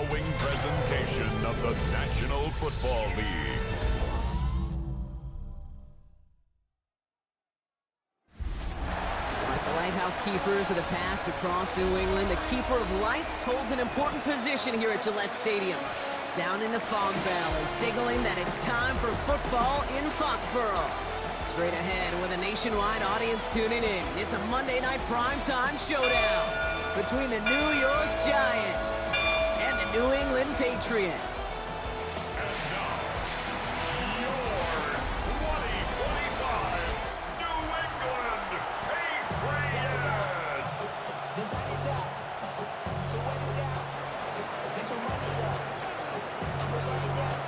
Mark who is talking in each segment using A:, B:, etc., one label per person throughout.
A: following presentation of the National Football League.
B: Like the lighthouse keepers of the past across New England, the keeper of lights holds an important position here at Gillette Stadium, sounding the fog bell and signaling that it's time for football in Foxborough. Straight ahead with a nationwide audience tuning in, it's a Monday night primetime showdown between the New York Giants and the New England Patriots.
A: And now, your 2025 New England Patriots!
C: The sun is out. So wet it down. Get your money up. I'm ready down.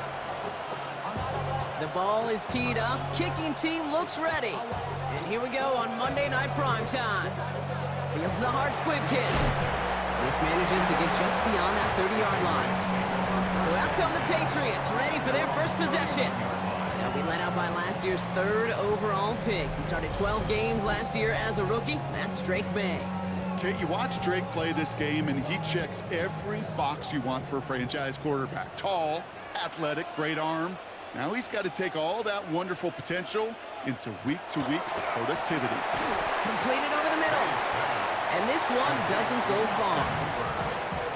C: I'm out of luck.
B: The ball is teed up, kicking team looks ready. And here we go on Monday Night Primetime. Fields the hard squib kick. This manages to get just beyond that 30-yard line. So out come the Patriots, ready for their first possession. They'll be led out by last year's third overall pick. He started 12 games last year as a rookie. That's Drake May.
D: Kate, you watch Drake play this game, and he checks every box you want for a franchise quarterback. Tall, athletic, great arm. Now he's got to take all that wonderful potential into week-to-week productivity.
B: Completed over the middle. And this one doesn't go far.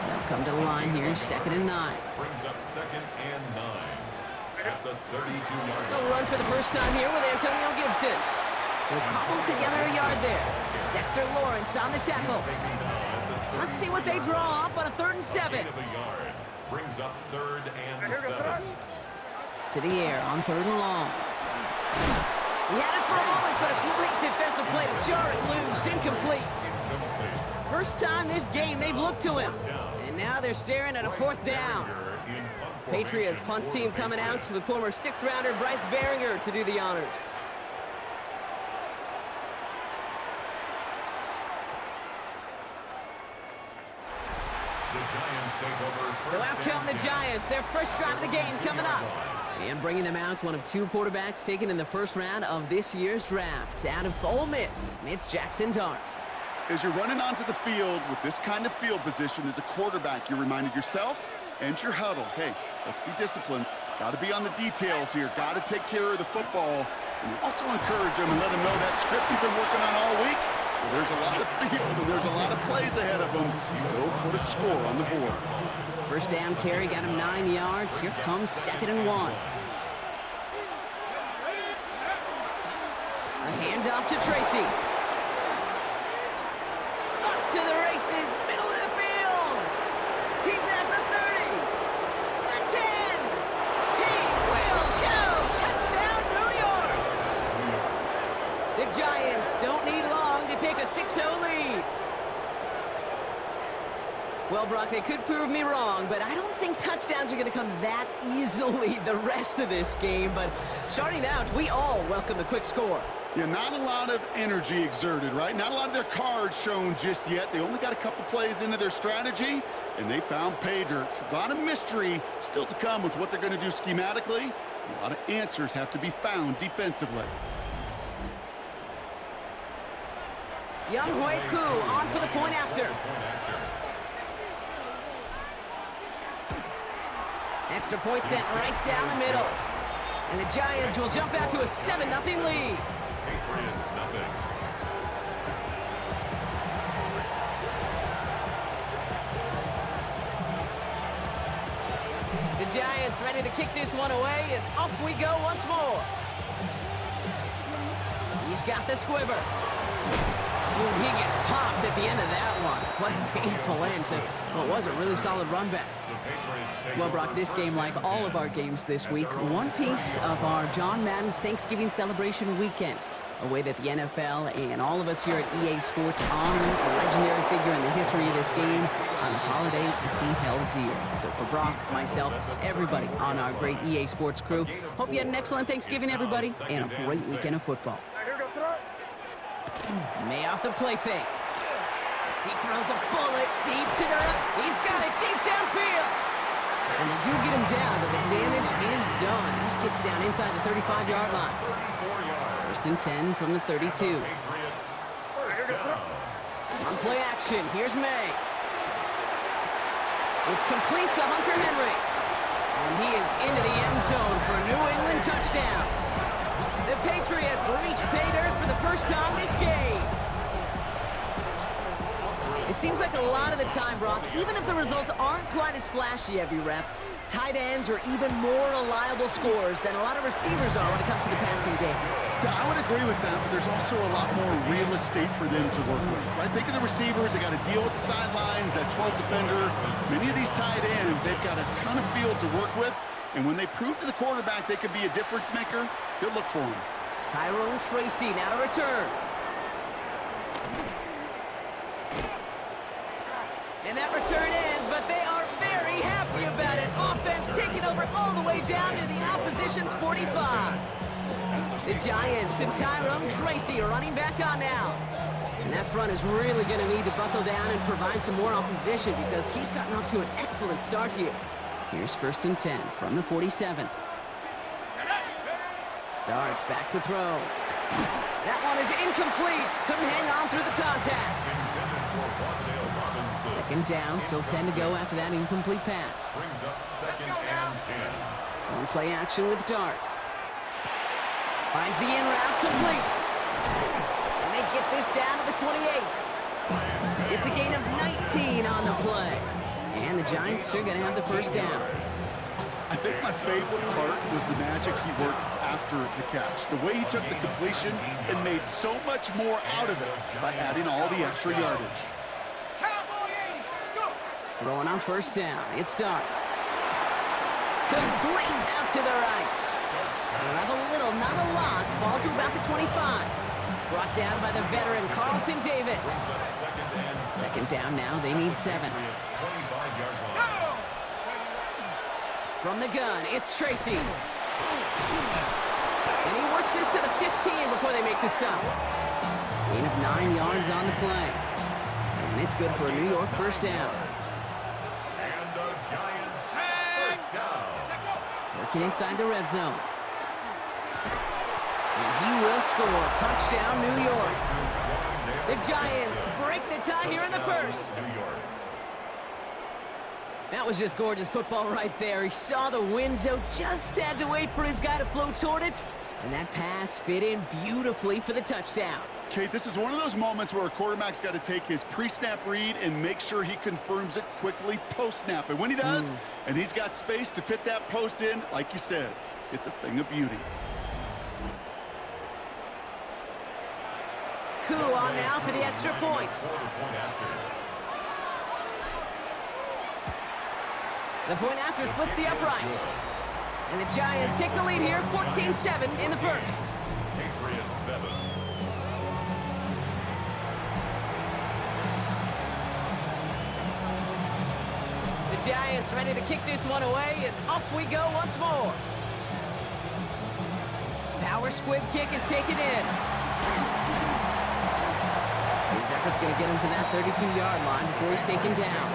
B: They'll come to the line here, 2nd and 9.
A: Brings up 2nd and 9 at the 32-yard
B: They'll
A: line.
B: run for the first time here with Antonio Gibson. They'll cobble together a yard there. Dexter Lawrence on the tackle. Let's see what they draw up on a 3rd and 7.
A: Of a yard. Brings up 3rd and 7.
B: To the air on 3rd and long. He had it for a moment, but a great defensive play to jar it loose. Incomplete. First time this game they've looked to him. And now they're staring at a 4th down. Patriots punt team coming out with former 6th-rounder Bryce Baringer to do the honors.
A: The Giants take over.
B: So out come the Giants. Their first drive of the game coming up. And bringing them out, one of 2 quarterbacks taken in the first round of this year's draft. Out of Ole Miss, it's Jaxson Dart.
D: As you're running onto the field with this kind of field position as a quarterback, you're reminding yourself and your huddle, hey, let's be disciplined. Got to be on the details here. Got to take care of the football. And you also encourage them and let them know that script you've been working on all week. Well, there's a lot of field and there's a lot of plays ahead of them. They'll put a score on the board.
B: First down carry got him 9 yards. Here comes 2nd and 1. A handoff to Tracy. Off to the races, middle of the field. He's at the 30, the 10. He will go. Touchdown, New York. The Giants don't need long to take a 6-0 lead. Well, Brock, they could prove me wrong, but I don't think touchdowns are going to come that easily the rest of this game. But starting out, we all welcome the quick score.
D: Yeah, not a lot of energy exerted, right? Not a lot of their cards shown just yet. They only got a couple plays into their strategy, and they found pay dirt. A lot of mystery still to come with what they're going to do schematically. A lot of answers have to be found defensively.
B: Young Hui Koo on for the point after. Extra point sent right down the middle. And the Giants will jump out to a 7-0 lead.
A: Patriots, nothing.
B: The Giants ready to kick this one away, and off we go once more. He's got the squibber. Ooh, he gets popped at the end of that one. What a painful end to what was a really solid run back. Well, Brock, this game, like all of our games this week, one piece of our John Madden Thanksgiving celebration weekend. A way that the NFL and all of us here at EA Sports honor a legendary figure in the history of this game on a holiday he held dear. So for Brock, myself, everybody on our great EA Sports crew, hope you had an excellent Thanksgiving, everybody, and a great weekend of football. May off the play fake. He throws a bullet deep to the right. He's got it deep downfield. And they do get him down, but the damage is done. This gets down inside the 35-yard line. 1st and 10 from the 32. On play action, here's May. It's complete to Hunter Henry. And he is into the end zone for a New England touchdown. The Patriots reach pay dirt for the first time this game. It seems like a lot of the time, Brock, even if the results aren't quite as flashy every rep, tight ends are even more reliable scorers than a lot of receivers are when it comes to the passing game.
D: Yeah, I would agree with that, but there's also a lot more real estate for them to work with. Right? Think of the receivers. They got to deal with the sidelines, that 12th defender. Many of these tight ends, they've got a ton of field to work with, and when they prove to the quarterback they could be a difference maker, they'll look for him.
B: Tyrone Tracy now to return. And that return ends, but they are very happy about it. Offense taking over all the way down to the opposition's 45. The Giants and Tyrone Tracy are running back on now. And that front is really going to need to buckle down and provide some more opposition because he's gotten off to an excellent start here. Here's 1st and 10 from the 47. Darts back to throw. That one is incomplete. Couldn't hang on through the contact. 2nd down, still 10 to go after that incomplete pass.
A: Brings up 2nd and 10.
B: On play action with Dart. Finds the in route complete. And they get this down to the 28. It's a gain of 19 on the play. And the Giants are going to have the 1st down.
D: I think my favorite part was the magic he worked after the catch. The way he took the completion and made so much more out of it by adding all the extra yardage.
B: Throwing on 1st down, it's Dart. Complete out to the right. They'll have a little, not a lot. Ball to about the 25. Brought down by the veteran Carlton Davis. 2nd down now, they need 7. From the gun, it's Tracy. And he works this to the 15 before they make the stop. Gain of 9 yards on the play. And it's good for a New York 1st down.
A: And the Giants 1st down.
B: Working inside the red zone. And he will score. Touchdown, New York. The Giants break the tie here in the 1st.
A: New York.
B: That was just gorgeous football right there. He saw the window, just had to wait for his guy to float toward it, and that pass fit in beautifully for the touchdown.
D: Kate, this is one of those moments where a quarterback's got to take his pre-snap read and make sure he confirms it quickly post-snap. And when he does, and he's got space to fit that post in, like you said, it's a thing of beauty.
B: Coup on now for the extra point. The point after splits the upright. And the Giants take the lead here, 14-7 in the 1st.
A: Patriots 7.
B: The Giants ready to kick this one away, and off we go once more. Power squib kick is taken in. His effort's going to get him to that 32-yard line before he's taken down.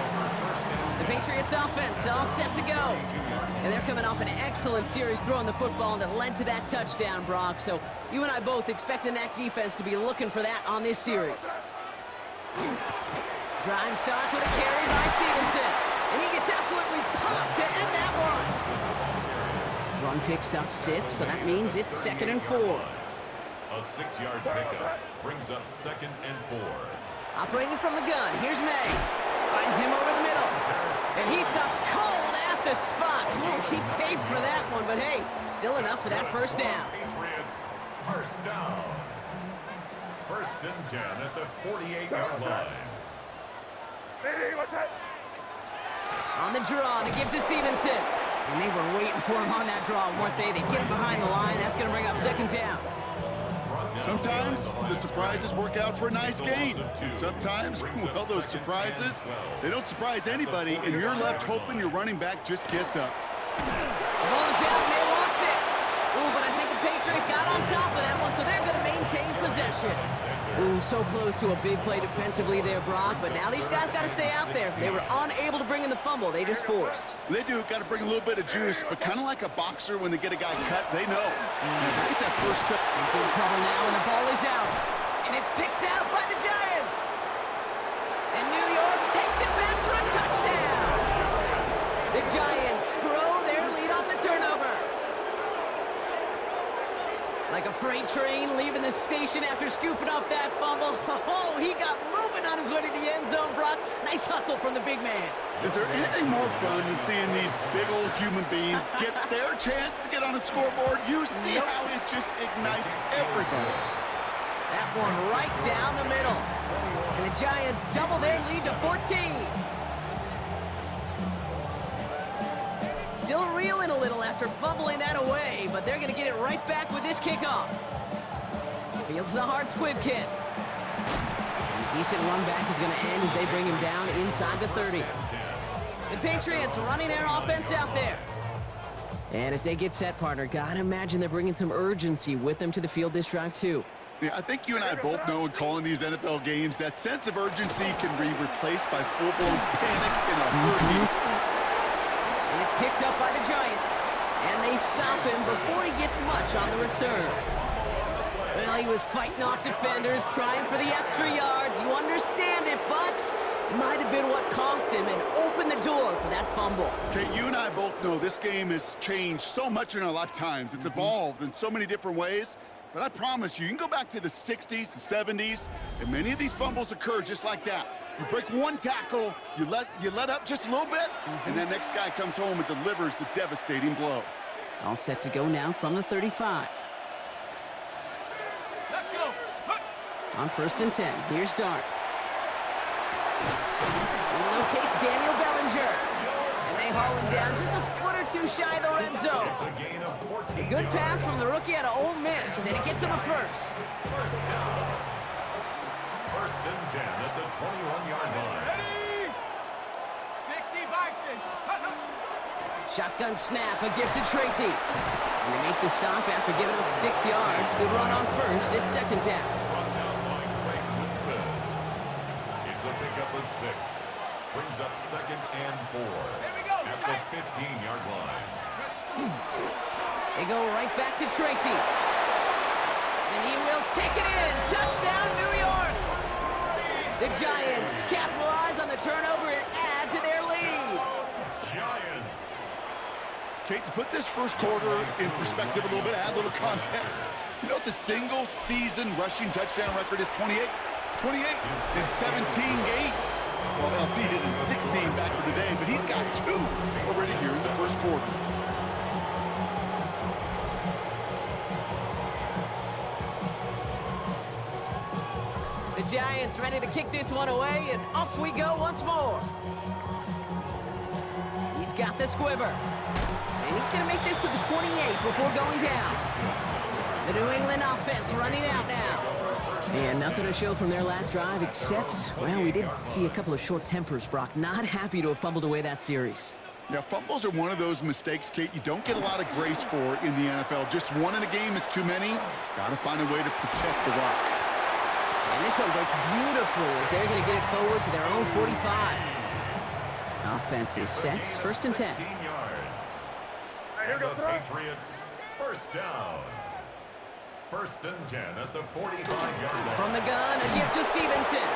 B: The Patriots offense all set to go. And they're coming off an excellent series throwing the football that led to that touchdown, Brock. So you and I both expecting that defense to be looking for that on this series. Drive starts with a carry by Stevenson. And he gets absolutely popped to end that one. Run picks up 6, so that means it's 2nd and 4.
A: A 6-yard pickup brings up 2nd and 4.
B: Operating from the gun, here's May. Finds him over the middle. And he stopped cold at the spot. He paid for that one, but hey, still enough for that 1st down.
A: Patriots 1st down. 1st and 10 at the 48-yard line.
B: On the draw to give to Stevenson. And they were waiting for him on that draw, weren't they? They get him behind the line. That's going to bring up 2nd down.
D: Sometimes the surprises work out for a nice game. And sometimes, well, those surprises, they don't surprise anybody, and you're left hoping your running back just gets up.
B: The ball is out, and they lost it. Ooh, but I think the Patriots got on top of that one, so they're going to maintain possession. Ooh, so close to a big play defensively there, Brock, but now these guys got to stay out there. They were unable to bring in the fumble. They just forced.
D: They do, got to bring a little bit of juice, but kind of like a boxer when they get a guy cut, they know. If they get that first cut.
B: In trouble now, and the ball is out. And it's picked out by the Giants. And New York takes it back for a touchdown. a freight train leaving the station after scooping up that fumble. Oh, he got moving on his way to the end zone, Brock. Nice hustle from the big man.
D: Is there anything more fun than seeing these big old human beings get their chance to get on a scoreboard? You see how it just ignites everybody.
B: That one right down the middle. And the Giants double their lead to 14. Still reeling a little after fumbling that away, but they're going to get it right back with this kickoff. Fields the hard squib kick. And a decent run back is going to end as they bring him down inside the 30. The Patriots running their offense out there. And as they get set, partner, gotta imagine they're bringing some urgency with them to the field this drive, too.
D: Yeah, I think you and I both know in calling these NFL games that sense of urgency can be replaced by full-blown panic in a hurry.
B: And it's picked up by the Giants. And they stop him before he gets much on the return. Well, he was fighting off defenders, trying for the extra yards. You understand it, but might have been what cost him and opened the door for that fumble.
D: Okay, you and I both know this game has changed so much in our lifetimes. It's evolved in so many different ways. But I promise you can go back to the 60s, the 70s, and many of these fumbles occur just like that. You break one tackle, you let up just a little bit, and that next guy comes home and delivers the devastating blow.
B: All set to go now from the 35.
C: Let's go.
B: On 1st and 10, here's Dart. He locates Daniel Bellinger. And they haul him down just a foot or two shy of the red zone. A good pass from the rookie out of Ole Miss, and it gets him a first.
A: First down. 1st and 10 at the 21-yard line.
C: Ready? 60 Bisons.
B: Shotgun snap, a gift to Tracy. And they make the stop after giving up 6 yards. Good run on first. It's 2nd down.
A: Brought down by Craig Woodson. It's a pickup of 6. Brings up 2nd and 4 at the 15-yard line.
B: They go right back to Tracy. And he will take it in. Touchdown, New York. The Giants capitalize on the turnover and add to their lead.
A: Giants.
D: Kate, to put this first quarter in perspective a little bit, add a little context. You know what the single-season rushing touchdown record is? 28. 28 in 17 games. Well, LT did in 16 back in the day, but he's got 2 already here in the first quarter.
B: The Giants ready to kick this one away, and off we go once more. He's got the squibber. And he's going to make this to the 28 before going down. The New England offense running out now. And nothing to show from their last drive except, well, we did see a couple of short tempers, Brock. Not happy to have fumbled away that series.
D: Yeah, fumbles are one of those mistakes, Kate, you don't get a lot of grace for in the NFL. Just one in a game is too many. Got to find a way to protect the rock.
B: And this one breaks beautifully as they're going to get it forward to their own 45. Offense is set. 1st and 10.
A: 16 yards. And the Patriots, first down. 1st and 10 at the 45-yard line.
B: From the gun, a gift to Stevenson.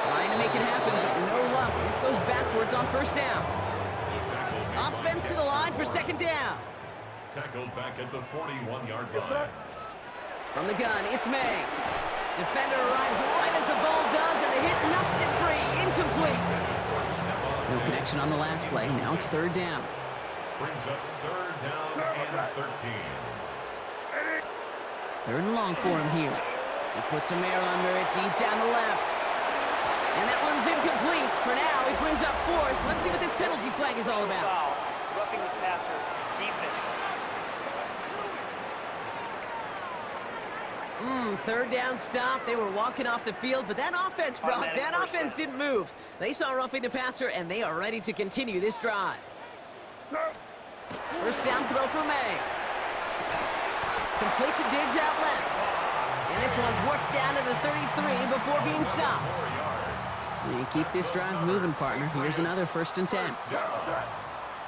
B: Trying to make it happen, but no luck. This goes backwards on 1st down. Offense to the line for 2nd down.
A: Tackled back at the 41-yard line.
B: From the gun, it's May. Defender arrives right as the ball does, and the hit knocks it free. Incomplete. No connection on the last play. Now it's 3rd down.
A: Brings up 3rd down and 13.
B: 3rd and long for him here. He puts some air under it deep down the left. And that one's incomplete. For now, he brings up 4th. Let's see what this penalty flag is all about.
E: Foul. Roughing the passer. Defense.
B: 3rd down stop. They were walking off the field, but that offense, Brock, that offense didn't move. They saw roughing the passer, and they are ready to continue this drive. 1st down throw for May. Complete to Diggs out left. And this one's worked down to the 33 before being stopped. And keep this drive moving, partner. Here's another 1st and 10.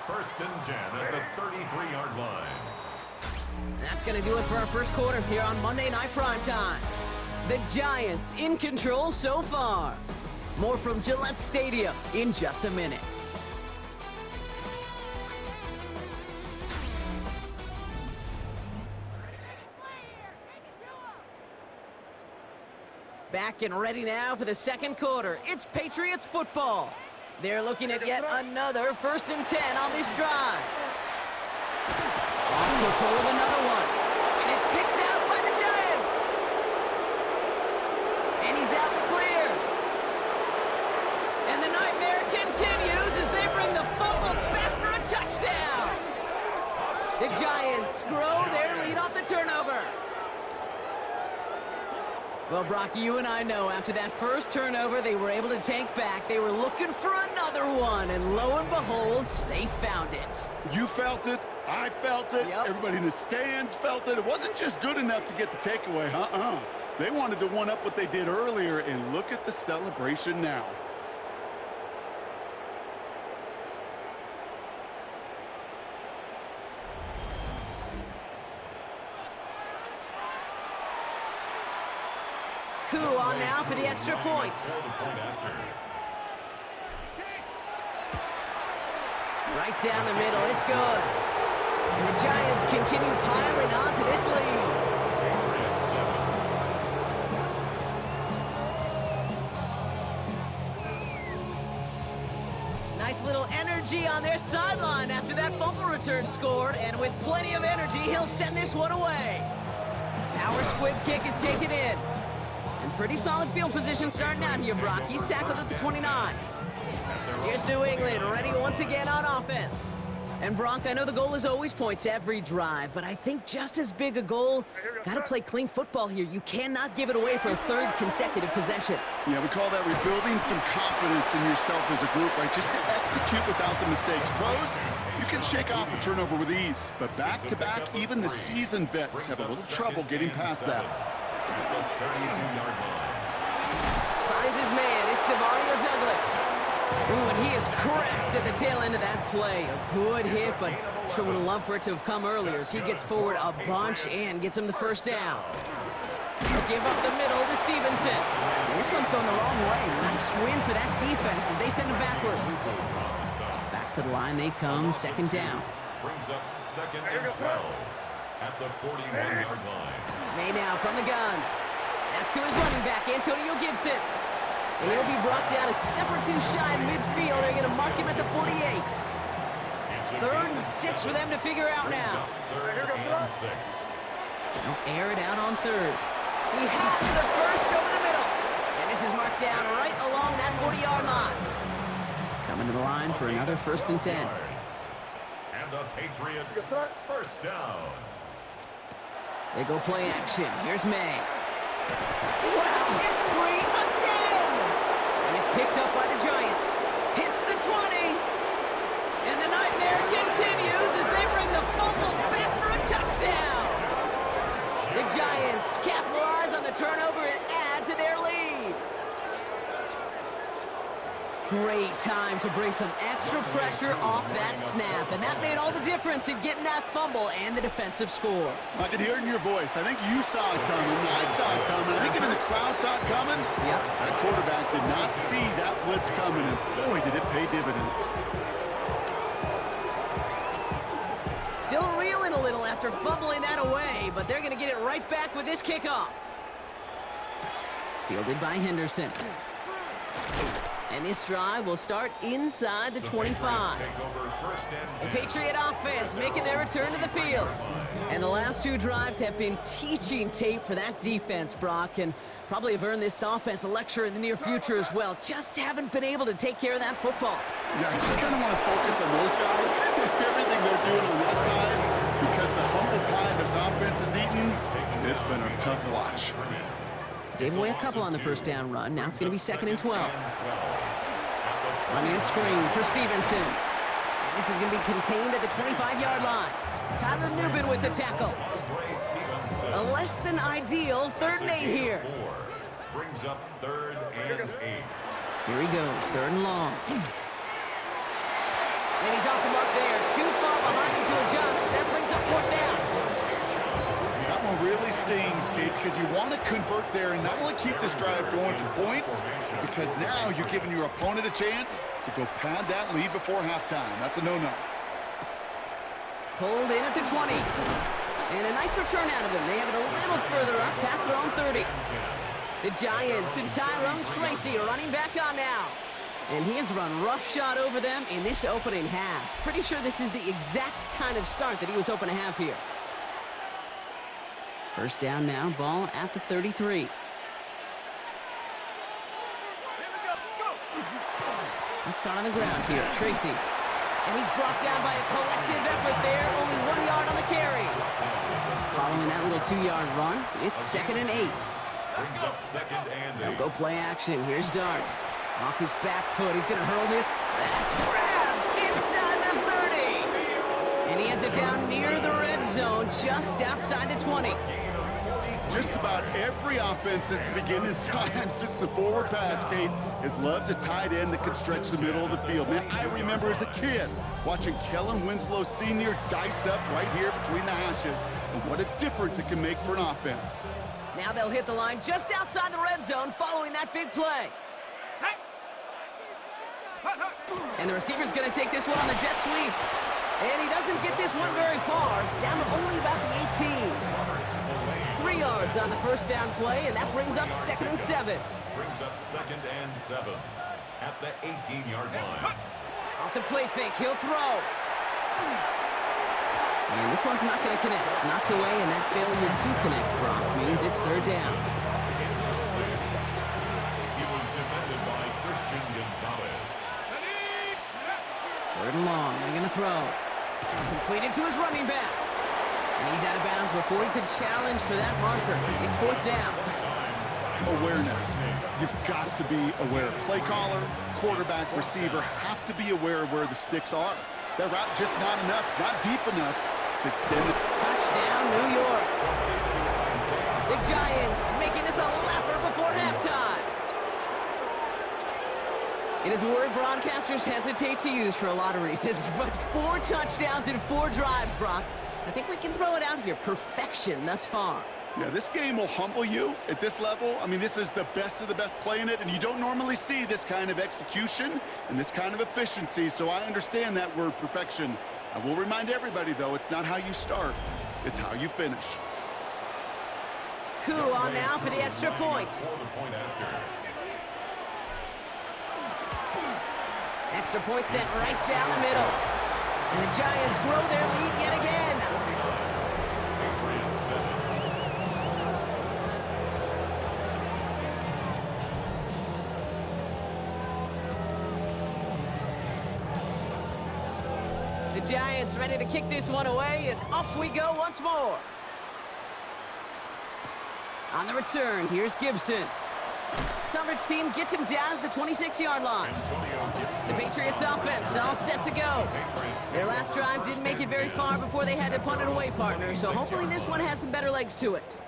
A: 1st and 10 at the 33-yard line.
B: That's going to do it for our first quarter here on Monday Night Primetime. The Giants in control so far. More from Gillette Stadium in just a minute. Back and ready now for the second quarter. It's Patriots football. They're looking at yet another 1st and 10 on this drive. Lost control of another one. And it's picked out by the Giants. And he's out in the clear. And the nightmare continues as they bring the fumble back for a touchdown. The Giants grow their lead off the turnover. Well, Brock, you and I know after that first turnover, they were able to take back. They were looking for another one, and lo and behold, they found it.
D: You felt it. I felt it.
B: Yep.
D: Everybody in the stands felt it. It wasn't just good enough to get the takeaway. They wanted to one-up what they did earlier, and look at the celebration now.
B: Coup on now for the extra point. Right down the middle, it's good. And the Giants continue piling on to this lead. Nice little energy on their sideline after that fumble return scored, and with plenty of energy, he'll send this one away. Power squib kick is taken in. And pretty solid field position starting out here, Brock. He's tackled at the 29. Here's New England, ready once again on offense. And Brock, I know the goal is always points every drive, but I think just as big a goal, got to play clean football here. You cannot give it away for a 3rd consecutive possession.
D: Yeah, we call that rebuilding some confidence in yourself as a group, right? Just to execute without the mistakes. Pros, you can shake off a turnover with ease, but back-to-back, even the seasoned vets have a little trouble getting past that.
B: Finds his man, it's Mario Douglas. Ooh, and he is cracked at the tail end of that play. A good hit, but sure would have loved for it to have come earlier as he gets forward a bunch and gets him the first down. Give up the middle to Stevenson. This one's going the wrong way. Nice win for that defense as they send him backwards. Back to the line they come, 2nd down.
A: Brings up 2nd and 12 at the 41-yard line.
B: May now from the gun. That's to his running back, Antonio Gibson. And he'll be brought down a step or two shy of midfield. They're going to mark him at the 48. 3rd and 6 for them to figure out now.
A: 3rd and 6.
B: They'll air it out on 3rd. He has the first over the middle. And this is marked down right along that 40-yard line. Coming to the line for another 1st and 10.
A: And the Patriots first down.
B: They go play action. Here's May. Wow, it's free again! And it's picked up by the Giants. Hits the 20. And the nightmare continues as they bring the fumble back for a touchdown. The Giants capitalize on the turnover and add to their lead. Great time to bring some extra pressure off that snap, and that made all the difference in getting that fumble and the defensive score.
D: I could hear it in your voice. I think you saw it coming. I saw it coming. I think even the crowd saw it coming.
B: Yep.
D: That quarterback did not see that blitz coming, and boy, did it pay dividends.
B: Still reeling a little after fumbling that away, but they're going to get it right back with this kickoff. Fielded by Henderson. And this drive will start inside the 25. The Patriot offense making their return to the field. And the last 2 drives have been teaching tape for that defense, Brock, and probably have earned this offense a lecture in the near future as well. Just haven't been able to take care of that football.
D: Yeah, I just kind of want to focus on those guys. Everything they're doing on that side, because the humble pie this offense is eating, it's been a tough watch.
B: Gave away a couple on the first down run. Now it's going to be 2nd and 12. Running a screen for Stevenson. And this is going to be contained at the 25-yard line. Tyler Newbin with the tackle. A less than ideal 3rd and 8 here.
A: Brings up 3rd and 8.
B: Here he goes, 3rd and long. And he's off the mark there. Too far behind him to adjust. That brings up 4th down.
D: That one really stings, Kate, because you want to convert there and not only keep this drive going for points, because now you're giving your opponent a chance to go pad that lead before halftime. That's a no-no.
B: Pulled in at the 20. And a nice return out of him. They have it a little further up past their own 30. The Giants and Tyrone Tracy are running back on now. And he has run roughshod over them in this opening half. Pretty sure this is the exact kind of start that he was hoping to have here. First down now, ball at the 33. Let's start on the ground here, Tracy. And he's brought down by a collective effort there, only 1 yard on the carry. Following that little 2-yard run, it's 2nd and 8.
A: Brings up 2nd and 8.
B: Now go play action. Here's Dart. Off his back foot. He's going to hurl this. That's grabbed inside the 30. And he has it down near the red zone, just outside the 20.
D: Just about every offense since the beginning of time, since the forward pass, Kate, has loved a tight end that can stretch the middle of the field. Man, I remember as a kid watching Kellen Winslow Sr. dice up right here between the hashes, and what a difference it can make for an offense.
B: Now they'll hit the line just outside the red zone following that big play. And the receiver's going to take this one on the jet sweep. And he doesn't get this one very far, down to only about the 18. 3 yards on the first down play, and that brings up 2nd and 7.
A: Brings up 2nd and 7 at the 18-yard line.
B: Off the play fake, he'll throw. And this one's not going to connect. Knocked away, and that failure to connect, Brock, means it's 3rd down.
A: He was defended by Christian Gonzalez.
B: 3rd and long, they're going to throw. Completed to his running back. And he's out of bounds before he could challenge for that marker. It's 4th down.
D: Awareness. You've got to be aware. Play caller, quarterback, receiver have to be aware of where the sticks are. That route just not enough, not deep enough to extend it.
B: Touchdown, New York. The Giants making this a laugher before halftime. It is a word broadcasters hesitate to use for a lot of reasons, but 4 touchdowns in 4 drives, Brock. I think we can throw it out here. Perfection thus far.
D: Yeah, this game will humble you at this level. I mean, this is the best of the best playing it, and you don't normally see this kind of execution and this kind of efficiency, so I understand that word perfection. I will remind everybody, though, it's not how you start, it's how you finish.
B: Coup on now for the extra point. Extra point sent right down the middle. And the Giants grow their lead yet again.
A: Patriots 7.
B: The Giants ready to kick this one away, and off we go once more. On the return, here's Gibson. Coverage team gets him down at the 26-yard line. The Patriots offense all set to go. Their last drive didn't make it very far before they had to punt it away, partner, so hopefully this one has some better legs to it.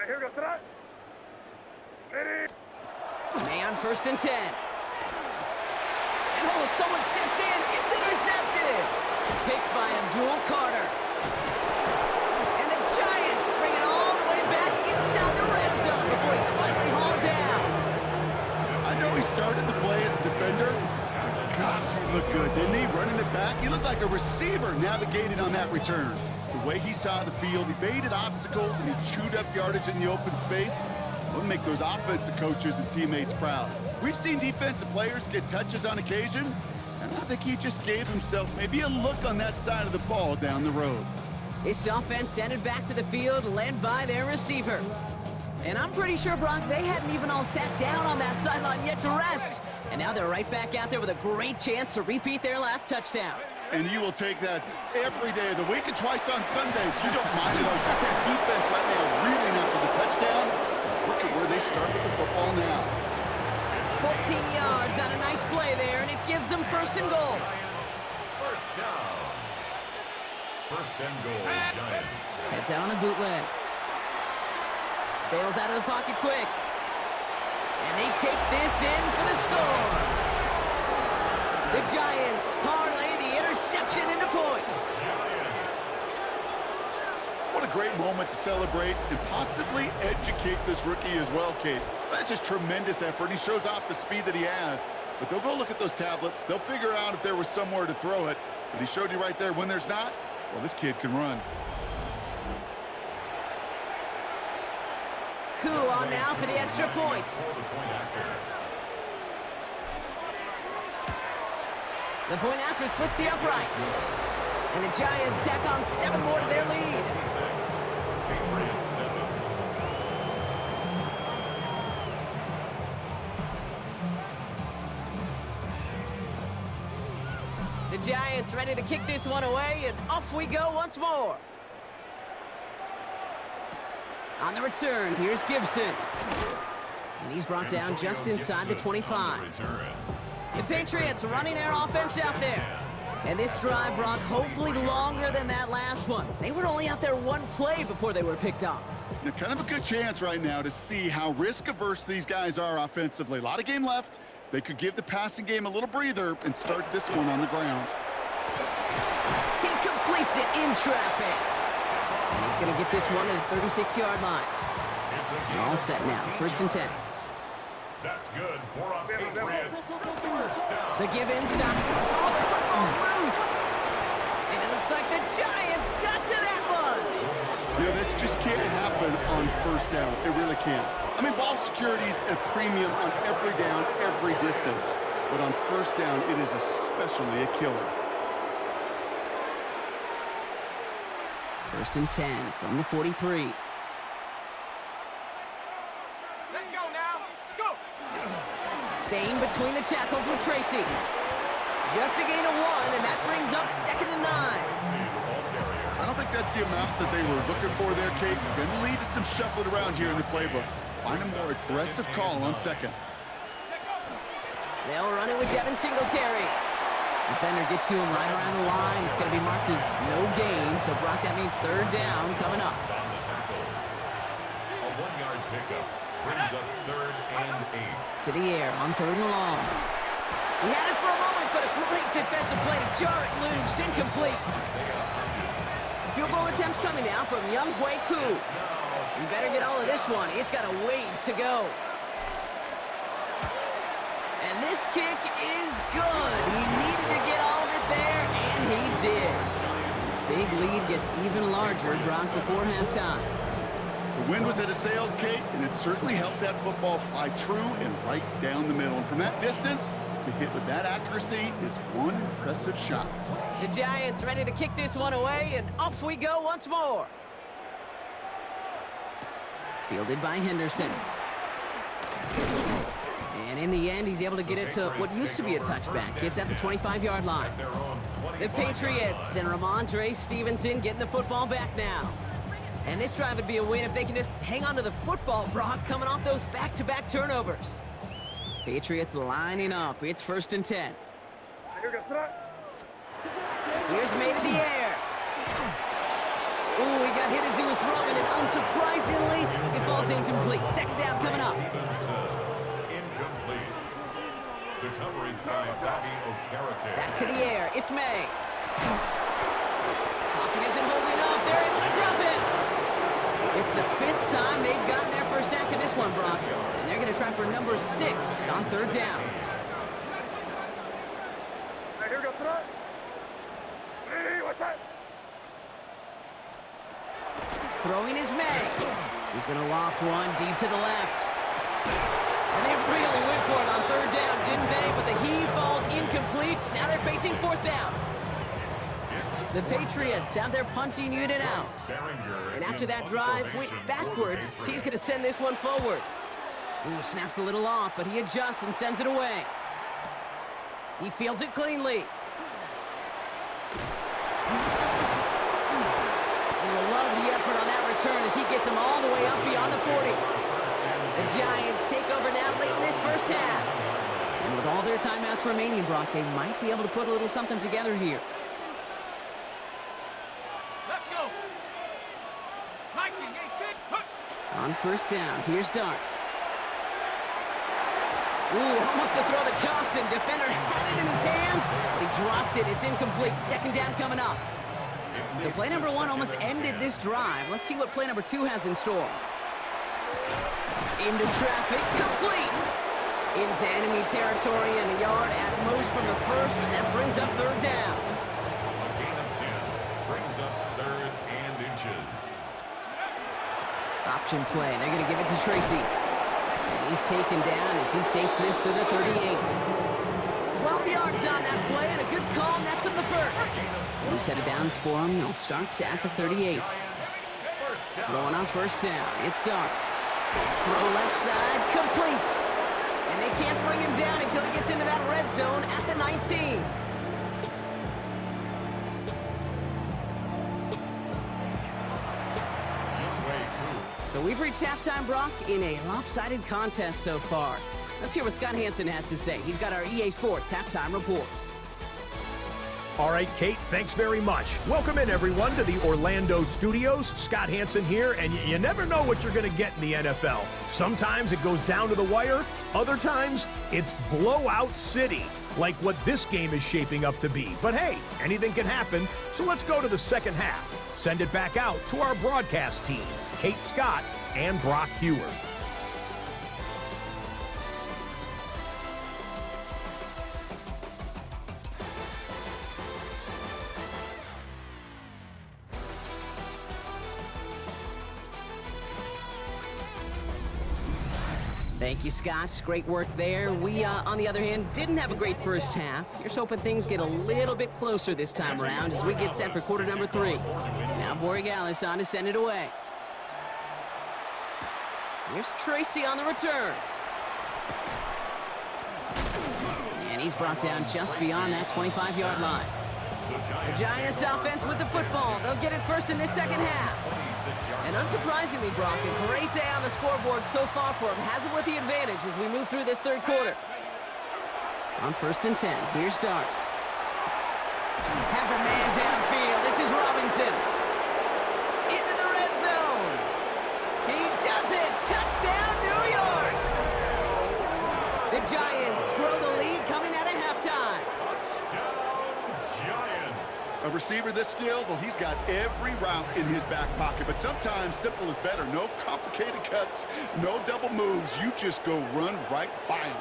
E: Here we go, sit up. Ready.
B: May on 1st and 10. And oh, someone stepped in. It's intercepted. Picked by Abdul Carter. And the Giants bring it all the way back inside the red zone before he's finally hauled down.
D: I know he started the play as a defender. Gosh, he looked good, didn't he? Running it back, he looked like a receiver navigating on that return. The way he saw the field, he evaded obstacles, and he chewed up yardage in the open space. Would make those offensive coaches and teammates proud. We've seen defensive players get touches on occasion, and I think he just gave himself maybe a look on that side of the ball down the road.
B: This offense headed back to the field, led by their receiver. And I'm pretty sure, Brock, they hadn't even all sat down on that sideline yet to rest. And now they're right back out there with a great chance to repeat their last touchdown.
D: And you will take that every day of the week and twice on Sundays. You don't mind it all. You got that defense right now reeling after the touchdown. Look at where they start with the football now.
B: 14 yards on a nice play there, and it gives them 1st and goal.
A: First down. 1st and goal, Giants.
B: Heads out on the bootleg. Bails out of the pocket quick. And they take this in for the score. The Giants parlay the interception into points.
D: What a great moment to celebrate and possibly educate this rookie as well, Kate. That's just tremendous effort. He shows off the speed that he has. But they'll go look at those tablets. They'll figure out if there was somewhere to throw it. But he showed you right there when there's not, well, this kid can run.
B: Koo on now for the extra point. The point after splits the upright. And the Giants tack on 7 more to their lead.
A: Patriots 7.
B: The Giants ready to kick this one away, and off we go once more. On the return, here's Gibson. And he's brought down just inside the 25. The Patriots running their offense out there. And this drive, Brock, hopefully longer than that last one. They were only out there 1 play before they were picked off.
D: Now, kind of a good chance right now to see how risk-averse these guys are offensively. A lot of game left. They could give the passing game a little breather and start this one on the ground.
B: He completes it in traffic. And he's going to get this one to the 36-yard line. All set now, 1st and 10.
A: That's good for a Patriots. First down.
B: The give inside. Oh, the football's loose. And it looks like the Giants got to that one.
D: You know, this just can't happen on 1st down. It really can't. I mean, ball security's a premium on every down, every distance. But on 1st down, it is especially a killer.
B: 1st and 10 from the 43.
C: Let's go now. Let's go.
B: Staying between the tackles with Tracy. Just a gain of 1, and that brings up 2nd and 9.
D: I don't think that's the amount that they were looking for there, Kate. Going to lead to some shuffling around here in the playbook. Find a more aggressive call on 2nd.
B: They'll run it with Devin Singletary. Defender gets to him right around the line. It's going to be marked as no gain, so Brock, that means 3rd down coming up.
A: A 1-yard pickup brings up 3rd and 8.
B: To the air on 3rd and long. He had it for a moment, but a great defensive play to jar it loose. Incomplete. Field goal attempt coming now from Young Hui Koo. You better get all of this one. It's got a ways to go. And this kick is good. He needed to get all of it there, and he did. Big lead gets even larger, Brock, before halftime.
D: The wind was at a sails, Kate, and it certainly helped that football fly true and right down the middle. And from that distance, to hit with that accuracy is one impressive shot.
B: The Giants ready to kick this one away, and off we go once more. Fielded by Henderson. And in the end, he's able to get it to what used to be a touchback. It's at the 25-yard line. The Patriots and Ramondre Stevenson getting the football back now. And this drive would be a win if they can just hang on to the football, Brock, coming off those back-to-back turnovers. Patriots lining up. It's 1st and 10. Here's made in the air. Ooh, he got hit as he was throwing it. Unsurprisingly, it falls incomplete. 2nd down coming up.
A: Incomplete. The coverage by Bobby Okereke.
B: Back to the air. It's May. Pocket isn't holding up. They're able to drop it. It's the 5th time they've gotten their first sack in this one, Brock. And they're going to try for number 6 on 3rd down.
E: Here we go, tonight. Ready, what's that?
B: Throwing is May. He's going to loft one deep to the left. And they really went for it on 3rd down, didn't they? But the heave falls incomplete. Now they're facing 4th down. The Patriots have their punting unit out. And after that drive went backwards, he's going to send this one forward. Ooh, snaps a little off, but he adjusts and sends it away. He fields it cleanly. And you'll love the effort on that return as he gets him all the way up beyond the 40. The Giants take over now late in this first half. And with all their timeouts remaining, Brock, they might be able to put a little something together here.
C: Let's go.
B: On 1st down, here's Dart. Ooh, almost a throw to Costin. Defender had it in his hands, but he dropped it. It's incomplete. 2nd down coming up. So play number 1 almost ended this drive. Let's see what play number 2 has in store. Into traffic, complete. Into enemy territory and a yard at most from the 1st. That brings up 3rd down.
A: A gain of 10 brings up 3rd and inches.
B: option play. They're going to give it to Tracy. And he's taken down as he takes this to the 38. 12 yards on that play, and a good call nets him the first. New set of downs for him. They'll start at the 38. Throwing on first down. It's Dart. Throw left side, complete. And they can't bring him down until he gets into that red zone at the 19. So we've reached halftime, Brock, in a lopsided contest so far. Let's hear what Scott Hansen has to say. He's got our EA Sports halftime report.
F: All right, Kate, thanks very much. Welcome in, everyone, to the Orlando studios. Scott Hansen here, and you never know what you're going to get in the NFL. Sometimes it goes down to the wire. Other times, it's blowout city, like what this game is shaping up to be. But hey, anything can happen, so let's go to the second half. Send it back out to our broadcast team, Kate Scott and Brock Hewer.
B: Thank you, Scott. Great work there. We, on the other hand, didn't have a great first half. Here's hoping things get a little bit closer this time around as we get set for quarter number 3. Now Borregales on to send it away. Here's Tracy on the return. And he's brought down just beyond that 25-yard line. The Giants offense with the football. They'll get it first in this second half. And unsurprisingly, Brock, a great day on the scoreboard so far for him. Has it with the advantage as we move through this third quarter. On first and 10, here's Dart. Has a man downfield. This is Robinson. Into the red zone. He does it. Touchdown, New York. The Giants grow the lead coming out of halftime.
D: A receiver this skilled, well, he's got every route in his back pocket, but sometimes simple is better. No complicated cuts, no double moves. You just go run right by him.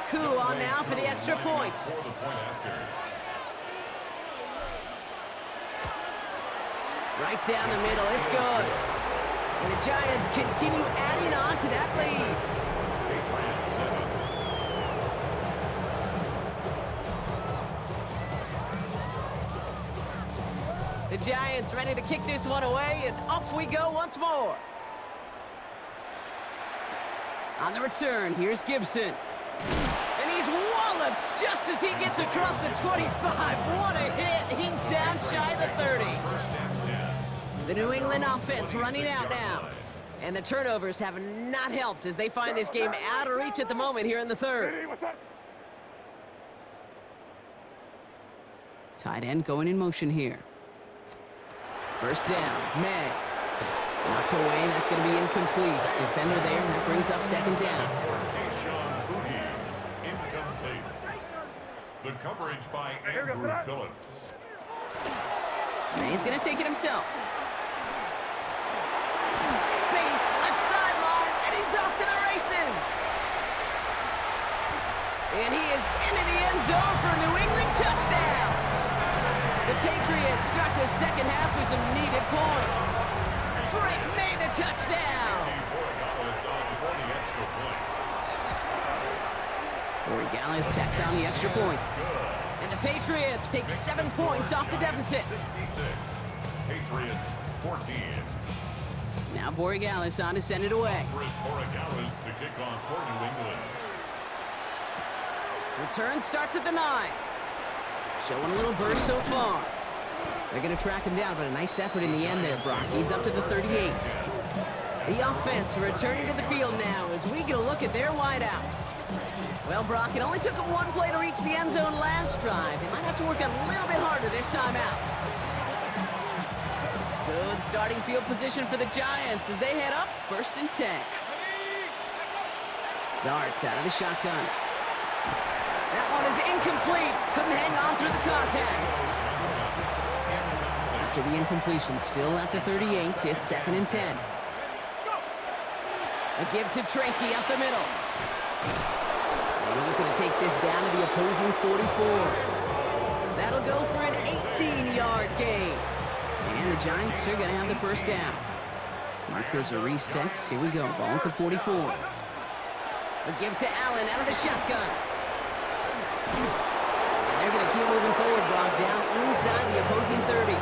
B: Coup on now for the extra point. Right down the middle, it's good. And the Giants continue adding on to that lead. The Giants ready to kick this one away, and off we go once more. On the return, here's Gibson. And he's walloped just as he gets across the 25. What a hit. He's down shy of the 30. The New England offense running out now. And the turnovers have not helped as they find this game out of reach at the moment here in the third. Tight end going in motion here. First down, May. Knocked away, that's going to be incomplete. Defender there, that brings up second down.
A: The coverage by Andrew Phillips.
B: And he's going to take it himself. Space, left sideline, and he's off to the races. And he is into the end zone for a New England touchdown. The Patriots start the second half with some needed points. Drake made the touchdown. Borregales tacks on the extra point. And the Patriots take 7 points off the deficit.
A: 66. Patriots 14.
B: Now Borregales on to send it away.
A: Borregales to kick off for New England.
B: Return starts at the 9. Showing a little burst so far. They're going to track him down, but a nice effort in the end there, Brock. He's up to the 38. The offense returning to the field now as we get a look at their wideouts. Well, Brock, it only took them one play to reach the end zone last drive. They might have to work a little bit harder this time out. Good starting field position for the Giants as they head up first and 10. Dart out of the shotgun. That one is incomplete. Couldn't hang on through the contact. After the incompletion, still at the 38, it's 2nd and 10. A give to Tracy up the middle. And he's going to take this down to the opposing 44. That'll go for an 18-yard gain. And the Giants are going to have the first down. Markers are reset. Here we go. Ball at the 44. A give to Allen out of the shotgun. And they're going to keep moving forward, Brock, down inside the opposing 30.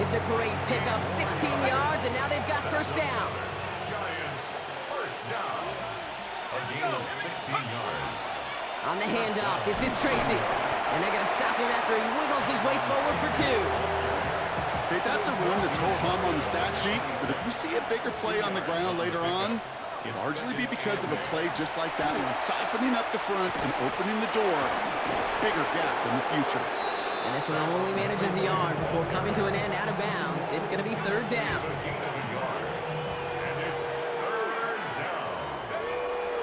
B: It's a great pickup, 16 yards, and now they've got first down.
A: Giants, first down. A gain of 16 yards.
B: On the handoff, this is Tracy. And they're going to stop him after he wiggles his way forward for 2.
D: Okay, that's a run that's ho-hum on the stat sheet, but if you see a bigger play on the ground later on, it'll largely be because of a play just like that one, softening up the front and opening the door for a bigger gap in the future.
B: And this one only manages a yard before coming to an end out of bounds. It's going to be 3rd down.
A: And it's 3rd down.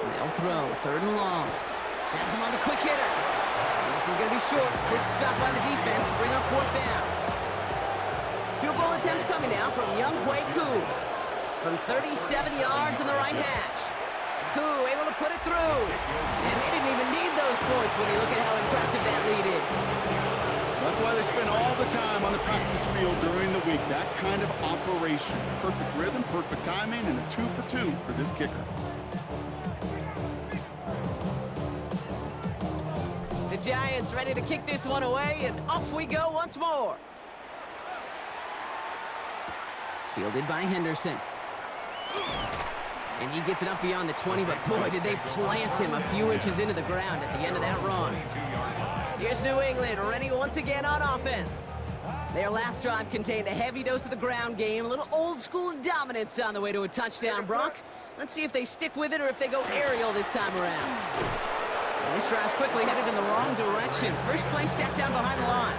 B: They'll throw, 3rd and long. Pass him on the quick hitter. And this is going to be short. Quick stop by the defense to bring up 4th down. Field goal attempt coming now from Younghoe Koo. From 37 yards in the right hash. Koo able to put it through. And they didn't even need those points when you look at how impressive that lead is.
D: That's why they spend all the time on the practice field during the week. That kind of operation. Perfect rhythm, perfect timing, and a 2 for 2 for this kicker.
B: The Giants ready to kick this one away, and off we go once more. Fielded by Henderson. And he gets it up beyond the 20, but boy, did they plant him a few inches into the ground at the end of that run. Here's New England, ready once again on offense. Their last drive contained a heavy dose of the ground game, a little old-school dominance on the way to a touchdown, Brock. Let's see if they stick with it or if they go aerial this time around. And this drive's quickly headed in the wrong direction. First play set down behind the line.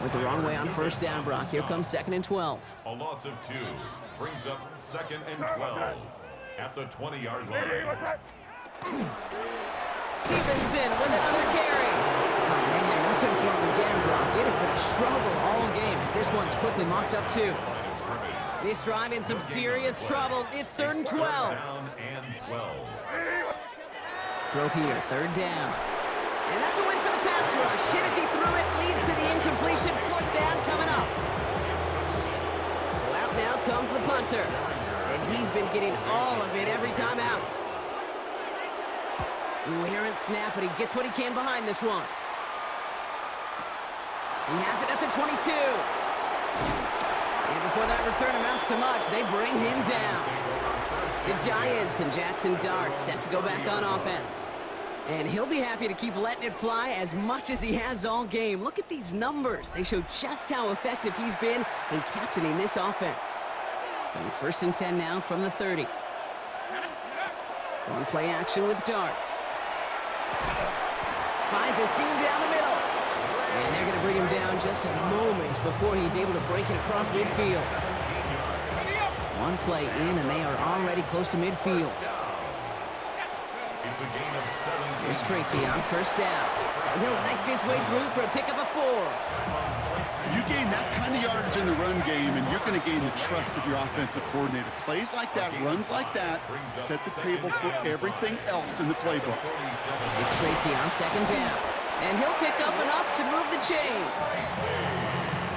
B: Went the wrong way on first down, Brock. Here comes 2nd and 12.
A: A loss of 2 brings up 2nd and 12 at the 20-yard line.
B: Stevenson with another carry. Oh, man, nothing for him again, Brock. It has been a struggle all game as this one's quickly mocked up too. This drive in some serious trouble. It's 3rd and 12.
A: Down and 12.
B: Throw here, 3rd down. And that's a win for the pass rush. Hit as he threw it, leads to the incompletion. 4th down coming up. So out now comes the punter. And he's been getting all of it every time out. Ooh, errant snap, but he gets what he can behind this one. He has it at the 22. And before that return amounts to much, they bring him down. The Giants and Jaxson Dart set to go back on offense. And he'll be happy to keep letting it fly as much as he has all game. Look at these numbers. They show just how effective he's been in captaining this offense. So 1st and 10 now from the 30. Going play action with Dart. Finds a seam down the middle. And they're going to bring him down just a moment before he's able to break it across midfield. One play in, and they are already close to midfield.
A: It's a gain of 17.
B: Here's Tracy on first down. And he'll knife his way through for a pickup of 4.
D: You gain that kind of yardage in the run game, and you're going to gain the trust of your offensive coordinator. Plays like that, runs like that, set the table for everything else in the playbook.
B: It's Tracy on 2nd down. And he'll pick up enough to move the chains.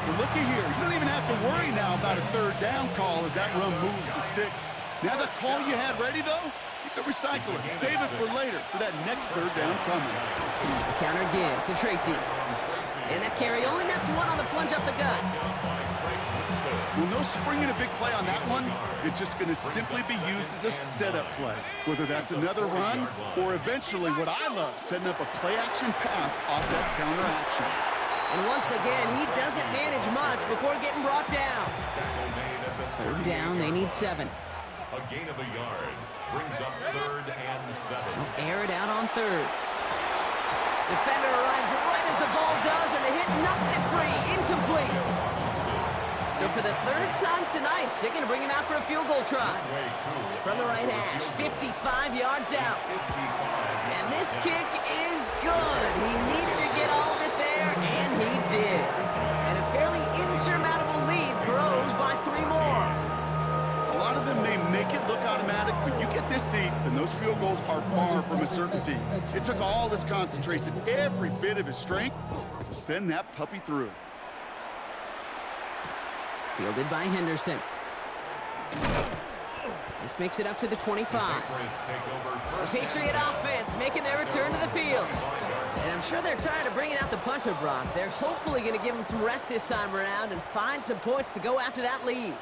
D: But looky here, you don't even have to worry now about a 3rd down call as that run moves the sticks. Now that call you had ready, though, you can recycle it, save it for later, for that next 3rd down coming.
B: The counter give to Tracy. And that carry only nets 1 on the plunge up the gut.
D: Well, no springing a big play on that one. It's just going to simply be used as a setup play, whether that's another run or eventually what I love, setting up a play-action pass off that counter action.
B: And once again, he doesn't manage much before getting brought down. 3rd down, they need 7.
A: A gain of a yard brings up 3rd and 7.
B: They'll air it out on 3rd. Defender arrives right as the ball does, and the hit knocks it free. Incomplete. So for the 3rd time tonight, they're going to bring him out for a field goal try. From the right hash, 55 yards out. And this kick is good. He needed to get all of it there, there, and he did. And a fairly insurmountable lead grows by 3 more.
D: A lot of them may make it look automatic, but you get this deep, and those field goals are far from a certainty. It took all his concentration, every bit of his strength, to send that puppy through.
B: Fielded by Henderson. This makes it up to the 25. The Patriot offense making their return to the field. And I'm sure they're tired of bringing out the punter, Brock. They're hopefully going to give him some rest this time around and find some points to go after that lead.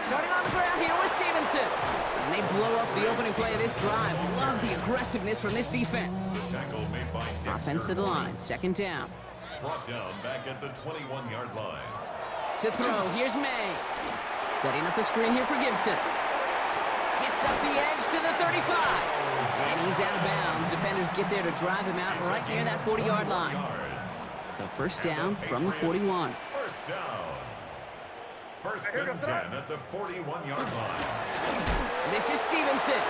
B: Starting on the ground here with Stevenson. And they blow up the opening play of this drive. Love the aggressiveness from this defense. Offense to the line, 2nd down.
A: Brought down back at the 21-yard line.
B: To throw, here's May. Setting up the screen here for Gibson. Gets up the edge to the 35. And he's out of bounds. Defenders get there to drive him out right near that 40-yard line. So 1st down from the 41.
A: First down. 1st and 10 at the 41-yard line.
B: This is Stevenson.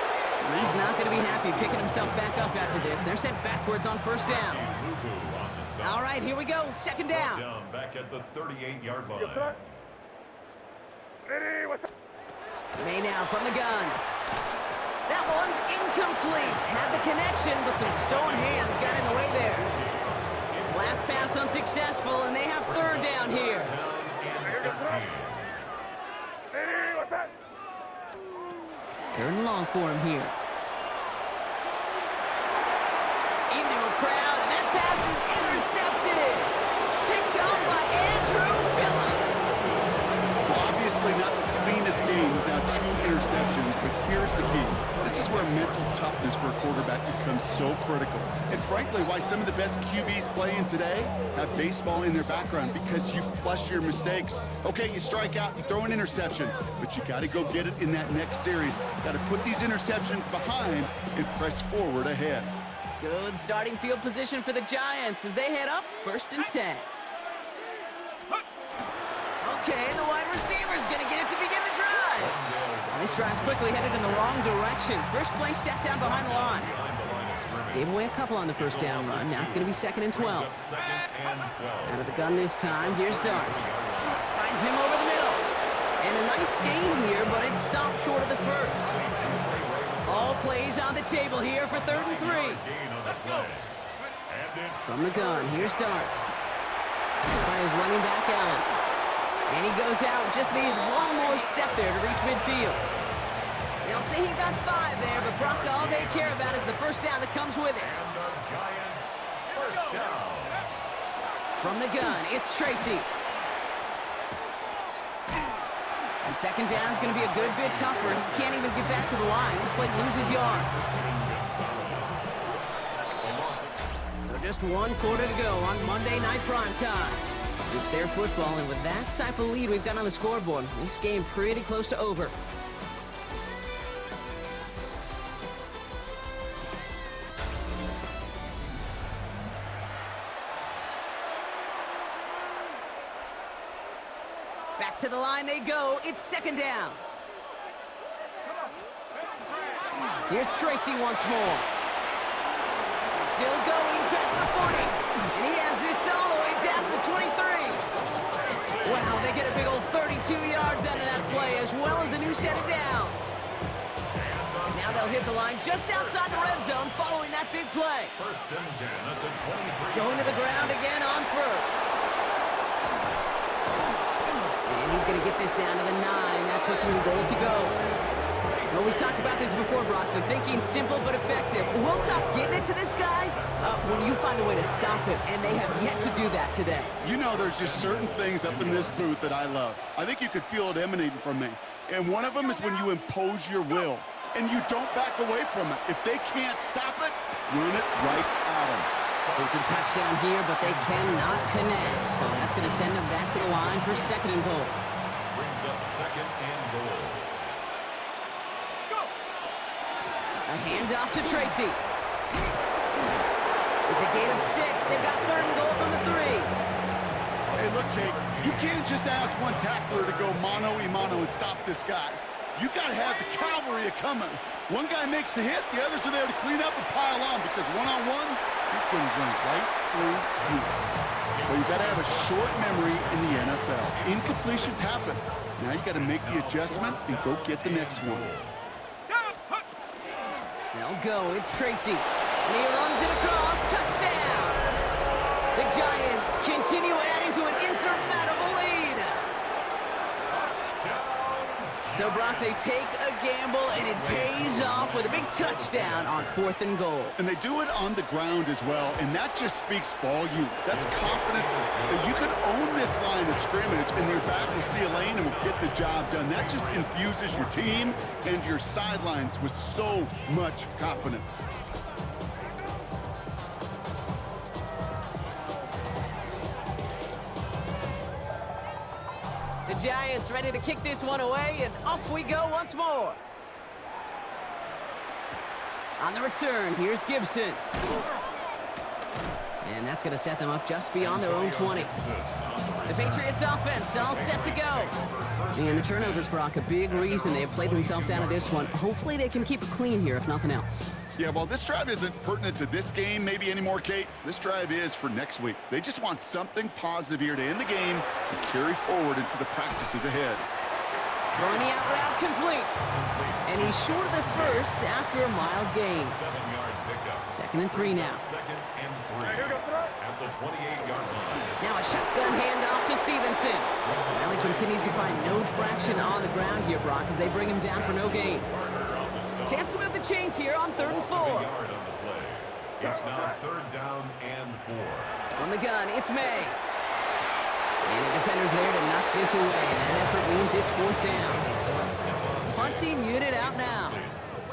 B: And he's not going to be happy picking himself back up after this. They're sent backwards on 1st down. All right, here we go. 2nd down.
A: Back at the 38-yard line.
B: May now from the gun. That one's incomplete. Had the connection, but some stone hands got in the way there. Last pass unsuccessful, and they have 3rd down here. 3rd and long for him here. Into a crowd, and that pass is intercepted. Picked up by Andrew Phillips.
D: Well, obviously not the cleanest game without 2 interceptions, but here's the key. This is where mental toughness for a quarterback becomes so critical. And frankly, why some of the best QBs playing today have baseball in their background, because you flush your mistakes. Okay, you strike out, you throw an interception, but you got to go get it in that next series. Got to put these interceptions behind and press forward ahead.
B: Good starting field position for the Giants as they head up 1st and 10. Okay, the wide receiver is going to get it to begin the drive. And this drive's quickly headed in the wrong direction. First play set down behind the line. Gave away a couple on the 1st down run. Now it's going to be 2nd and 12. Out of the gun this time. Here's Dart. Finds him over the middle. And a nice game here, but it stopped short of the 1st. All plays on the table here for 3rd and 3. From the gun, here's Dart. By his running back, Allen. And he goes out, just needed one more step there to reach midfield. They'll say he got 5 there, but Brock, all they care about is the 1st down that comes with it. From the gun, it's Tracy. And 2nd down is going to be a good bit tougher. He can't even get back to the line. This play loses yards. So just 1 quarter to go on Monday Night Primetime. It's their football, and with that type of lead we've got on the scoreboard, this game pretty close to over. Back to the line they go. It's 2nd down. Here's Tracy once more. Still going past the 40. And he has this all the way down to the 23. Wow, they get a big old 32 yards out of that play, as well as a new set of downs. Now they'll hit the line just outside the red zone following that big play.
A: 1st and 10 at the 23.
B: Going to the ground again on 1st. And he's going to get this down to the 9. That puts him in goal to go. Well, we've talked about this before, Brock. The thinking's simple but effective. We'll stop getting it to this guy when you find a way to stop him, and they have yet to do that today.
D: You know, there's just certain things up in this booth that I love. I think you could feel it emanating from me. And one of them is when you impose your will, and you don't back away from it. If they can't stop it, run it right at them.
B: They can touchdown here, but they cannot connect. So that's going to send them back to the line for 2nd and goal.
A: Brings up 2nd and goal.
B: A handoff to Tracy. It's a gain of 6. They've got 3rd and goal from the 3.
D: Hey, look, Kate, you can't just ask one tackler to go mano-a-mano and stop this guy. You got to have the cavalry coming. One guy makes a hit, the others are there to clean up and pile on because one-on-one, he's going to run right through you. Well, you got to have a short memory in the NFL. Incompletions happen. Now you got to make the adjustment and go get the next one.
B: They'll go. It's Tracy. And he runs it across. Touchdown! The Giants continue adding to an insurmountable lead. So, Brock, they take a gamble, and it pays off with a big touchdown on 4th and goal.
D: And they do it on the ground as well, and that just speaks volumes. That's confidence that you can own this line of scrimmage, and your back will see a lane and will get the job done. That just infuses your team and your sidelines with so much confidence.
B: The Giants ready to kick this one away, and off we go once more. On the return, here's Gibson. And that's going to set them up just beyond their own 20. The Patriots offense all set to go. And the turnovers, Brock, a big reason they have played themselves out of this one. Hopefully they can keep it clean here, if nothing else.
D: Yeah, well, this drive isn't pertinent to this game maybe anymore, Kate. This drive is for next week. They just want something positive here to end the game and carry forward into the practices ahead.
B: Throwing the out route complete. And he's short of the first after a mild gain.
A: 7-yard pickup.
B: 2nd and 3 now.
A: 2nd and 3 at the 28-yard line.
B: Now a shotgun handoff to Stevenson. Well, he continues to find no traction on the ground here, Brock, as they bring him down for no gain. Chance to move the chains here on 3rd and 4.
A: Yard on the play. It's now 3rd down and 4.
B: From the gun, it's May. And the defender's there to knock this away. And that effort means it's 4th down. Punting unit out now.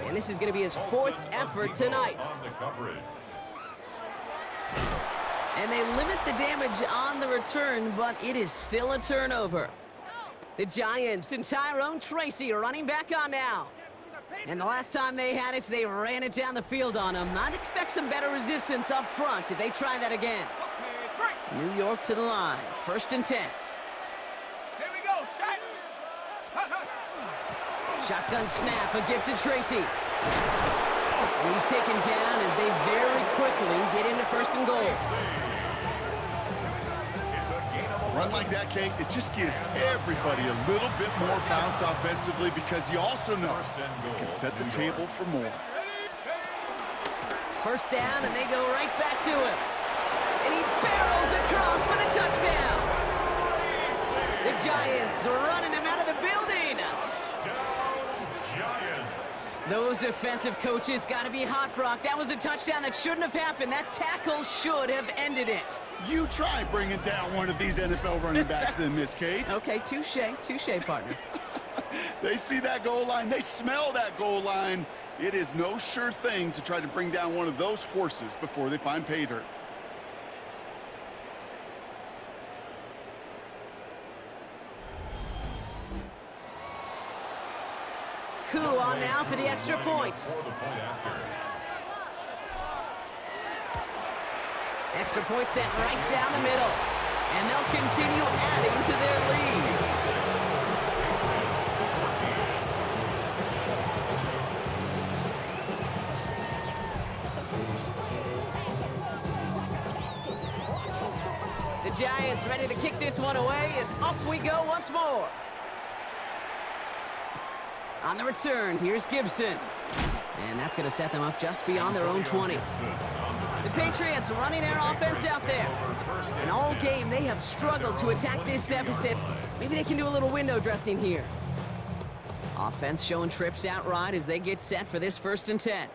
B: And this is going to be his 4th effort tonight. And they limit the damage on the return, but it is still a turnover. The Giants and Tyrone Tracy are running back on now. And the last time they had it, they ran it down the field on him. I'd expect some better resistance up front if they try that again. New York to the line. 1st and 10.
E: Here we go, shot.
B: Shotgun snap, a gift to Tracy. And he's taken down as they very quickly get into 1st and goal.
D: Run like that, Kate, it just gives everybody a little bit more bounce offensively because you also know you can set the table for more.
B: 1st down, and they go right back to him. And he barrels across for the touchdown. The Giants are running them out of the building. Those defensive coaches got to be hot, Brock. That was a touchdown that shouldn't have happened. That tackle should have ended it.
D: You try bringing down one of these NFL running backs then, Miss Kate.
B: Okay, touche, partner.
D: They see that goal line. They smell that goal line. It is no sure thing to try to bring down one of those horses before they find pay dirt.
B: Coup on now for the extra point. Extra point sent right down the middle. And they'll continue adding to their lead. The Giants ready to kick this one away, and off we go once more. On the return, here's Gibson. And that's going to set them up just beyond their own 20. The Patriots running their offense out there. And all game, they have struggled to attack this deficit. Maybe they can do a little window dressing here. Offense showing trips out right as they get set for this 1st and 10.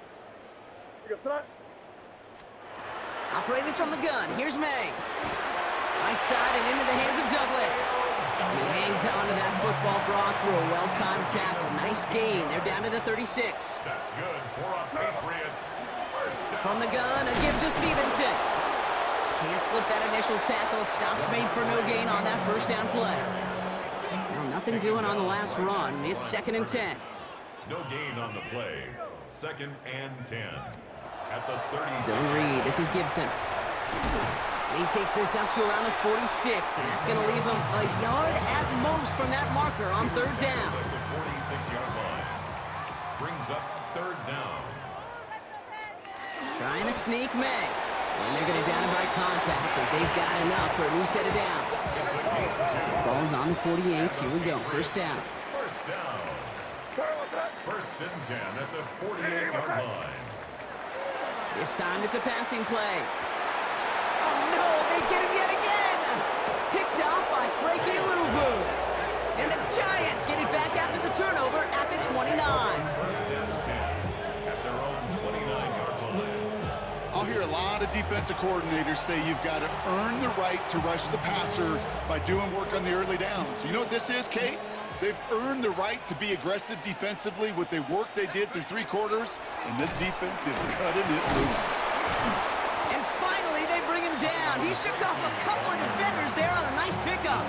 B: Operating from the gun, here's May. Right side and into the hands of Douglas. And he hangs on to that football, Brock, for a well-timed tackle. Nice gain. They're down to the 36.
A: That's good for our Patriots.
B: From the gun, a gift to Stevenson. Can't slip that initial tackle. Stops made for no gain on that 1st down play. Well, nothing doing on the last run. It's 2nd and 10.
A: No gain on the play. 2nd and 10. At the 36.
B: Zone read. This is Gibson. And he takes this up to around the 46, and that's going to leave him a yard at most from that marker on 3rd down.
A: 26-yard line. Brings up third down.
B: Trying to sneak May. And they're going to down him by contact as they've got enough for a new set of downs. Ball's on the 48. Here we go. First down.
A: First down. First and 10 at the 48-yard line.
B: This time it's a passing play. Oh no, they get him yet again! Picked off by Frankie Louvu. And the Giants get it back after the turnover at the 29.
A: First and 10 at their own 29-yard line.
D: I'll hear a lot of defensive coordinators say you've got to earn the right to rush the passer by doing work on the early downs. You know what this is, Kate? They've earned the right to be aggressive defensively with the work they did through 3 quarters, and this defense is cutting it loose.
B: And finally, they bring him down. He shook off a couple of defenders there on a nice pickup.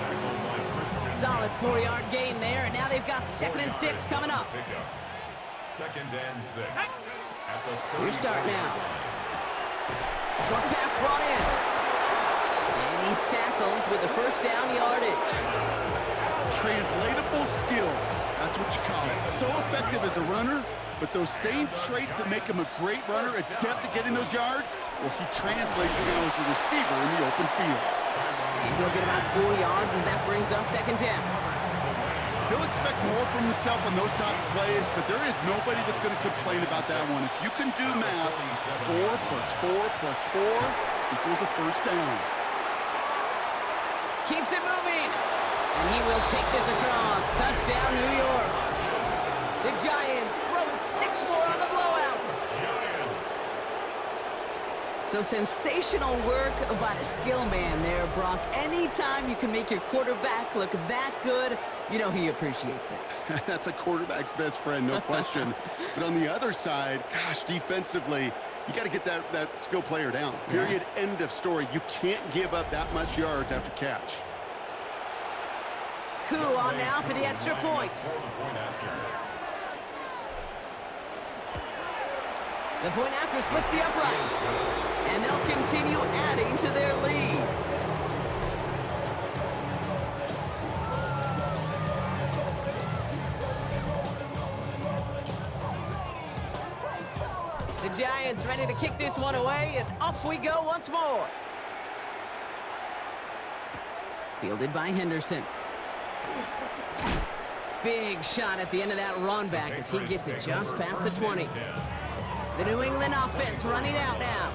B: Solid 4-yard gain there, and now they've got 2nd and 6 coming up.
A: Second and 6 at the
B: New start now. Short pass brought in. And he's tackled with the first down yardage.
D: Translatable skills, that's what you call it. So effective as a runner, but those same traits that make him a great runner, adept at getting those yards, well, he translates now as a receiver in the open field.
B: And he'll get about 4 yards as that brings up 2nd down.
D: He'll expect more from himself on those type of plays, but there is nobody that's going to complain about that one. If you can do math, 4 plus 4 plus 4 equals a first down.
B: Keeps it moving. And he will take this across. Touchdown, New York. The Giants throwing 6 more on the blowout. So sensational work by the skill man there, Brock. Anytime you can make your quarterback look that good, you know he appreciates it.
D: That's a quarterback's best friend, no question. But on the other side, gosh, defensively, you got to get that skill player down. Period, end of story. You can't give up that much yards after catch.
B: Coup on now for the extra point. The point after splits the upright. And they'll continue adding to their lead. The Giants ready to kick this one away, and off we go once more. Fielded by Henderson. Big shot at the end of that run back as he gets it just past the 20. The New England offense running out now.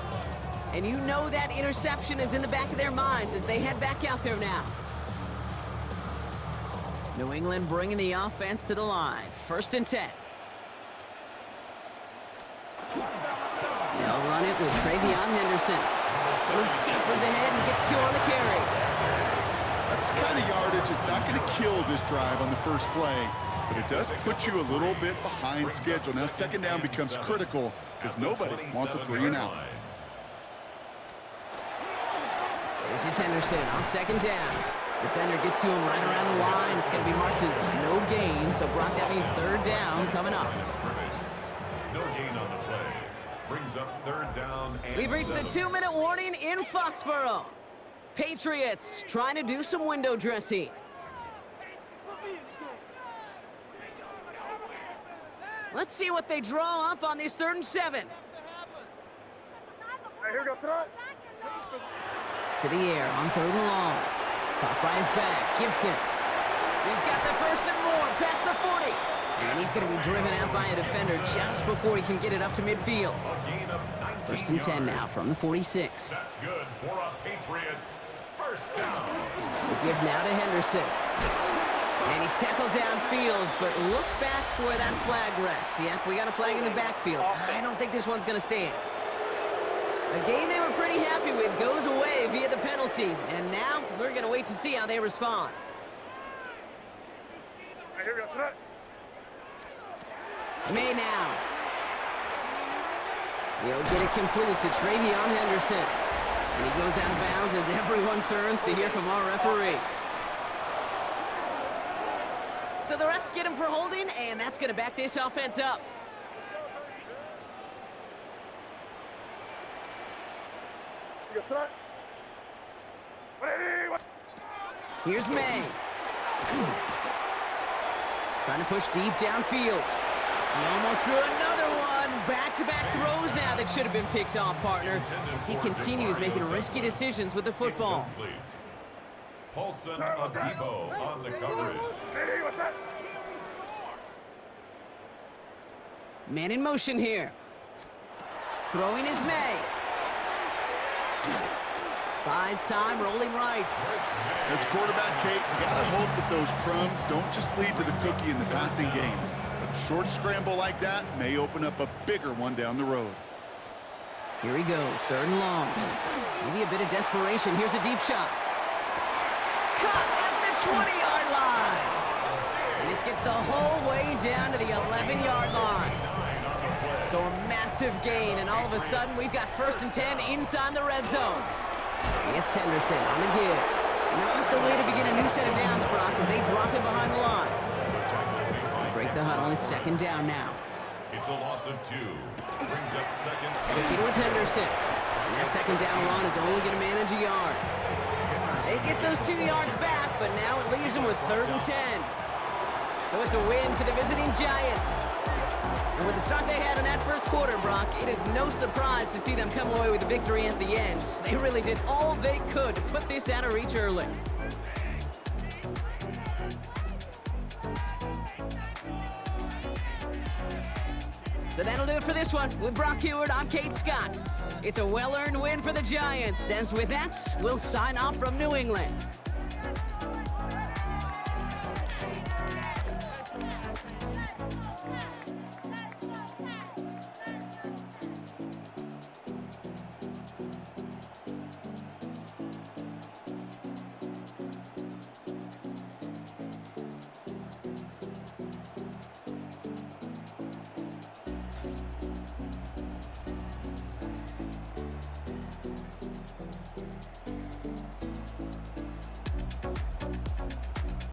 B: And you know that interception is in the back of their minds as they head back out there now. New England bringing the offense to the line. 1st and 10. They'll run it with Travion Henderson. And he scampers ahead and gets 2 on the carry.
D: That's the kind of yardage it's not going to kill this drive on the first play, but it does put you a little bit behind schedule. Now 2nd down becomes critical because nobody wants a 3 and out.
B: This is Henderson on 2nd down. Defender gets to him right around the line. It's going to be marked as no gain, so Brock, that means 3rd down coming up.
A: No gain on the play. Brings up 3rd down.
B: We've reached the 2-minute warning in Foxborough. Patriots trying to do some window dressing. Let's see what they draw up on this 3rd and 7.
E: Hey, here goes tonight.
B: To the air on 3rd and long. Caught by his back. Gibson. He's got the 1st and more past the 40. And he's going to be driven out by a defender just before he can get it up to midfield. 1st and 10 now from the 46.
A: That's good for a Patriots. First down.
B: The give now to Henderson. And he's tackled downfield, but look back where that flag rests. Yep, we got a flag in the backfield. I don't think this one's going to stand. A game they were pretty happy with goes away via the penalty. And now we're going to wait to see how they respond.
E: Hey, here goes tonight.
B: May now. He'll get it complete to Travion Henderson. And he goes out of bounds as everyone turns to hear from our referee. So the refs get him for holding, and that's going to back this offense up.
E: Here goes tonight. Ready?
B: Here's May. Trying to push deep downfield. He almost threw another one. Back-to-back throws now that should have been picked off, partner, as he continues making risky decisions with the football.
A: Paulson of Debo on the coverage.
E: Ready, what's that?
B: Man in motion here. Throwing is May. Buys time, rolling right.
D: As quarterback, Kate, you gotta hope that those crumbs don't just lead to the cookie in the passing game. But a short scramble like that may open up a bigger one down the road.
B: Here he goes, 3rd and long. Maybe a bit of desperation. Here's a deep shot. Caught at the 20-yard line. And this gets the whole way down to the 11-yard line. So a massive gain, and all of a sudden we've got 1st and 10 inside the red zone. It's Henderson on the give. Not the way to begin a new set of downs, Brock, as they drop him behind the line. They break the huddle. It's 2nd down now.
A: It's a loss of 2. Brings up 2nd.
B: Sticking with Henderson. And that 2nd down run is only going to manage a yard. They get those 2 yards back, but now it leaves them with 3rd and 10. So it's a win for the visiting Giants. And with the start they had in that first quarter, Brock, it is no surprise to see them come away with a victory at the end. They really did all they could to put this out of reach early. So that'll do it for this one. With Brock Heward, I'm Kate Scott. It's a well-earned win for the Giants, as with that, we'll sign off from New England.